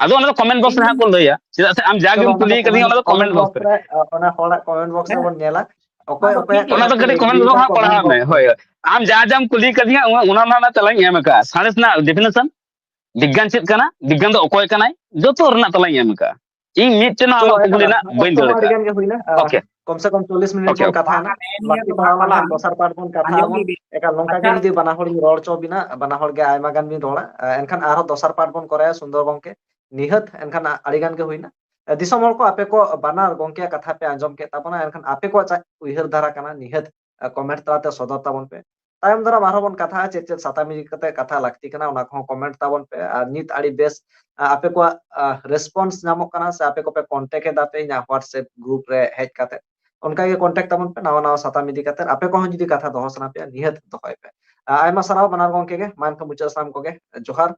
अदो ओना कमेंट बॉक्स रे हा को लया चिदा से हम जागे कुली कदी ओना कमेंट बॉक्स रे ओना होड़ा कमेंट बॉक्स रे बोन नेला ओकोय ओकोय ओना तो कड़ी कमेंट बॉक्स हा पढ़ा में होय आम जा जाम कुली कदिया उना ना तलाኝ एम का साइंस ना डेफिनेशन विज्ञान चेत कना विज्ञान दो ओकोय कनाय जतो रना तलाኝ एम का इन मिटना आमा कुली ना बइन दड़े ओके कम से कम 40 मिनट बोन कथा ना बाकी पड़ावाला दोसर पार्ट बोन कथा बोन एका लंका के जदी बना होड़ रोड चो बिना बना होड़ के आयमा गान बिन रोड़ा एनखान आरो दोसर पार्ट बोन कराया सुंदर गंके निहत एनखान आड़ी गान के होइना दिसम हर को आपे को बानार गंके कथा पे आंजम के तापना एनखान आपे को उइहर धारा कना निहत कमेंट ताते सदर ताबन पे तायम दरा मारो बोन कथा चेत सातामी कते कथा लागती कना ओना को कमेंट ताबन पे आ नित आड़ी बेस आपे को रेस्पॉन्स नामो कना से आपे को पे कांटेक्ट दापे ना व्हाट्सएप ग्रुप रे हेज काते उनका ये कांटेक्ट ताबन पे नवा नवा सातामी दी काते आपे को जदी कथा दोह सना पे निहत दोहय पे आयमा सराव बनार गंके के मान को मुचा साम को के जोहार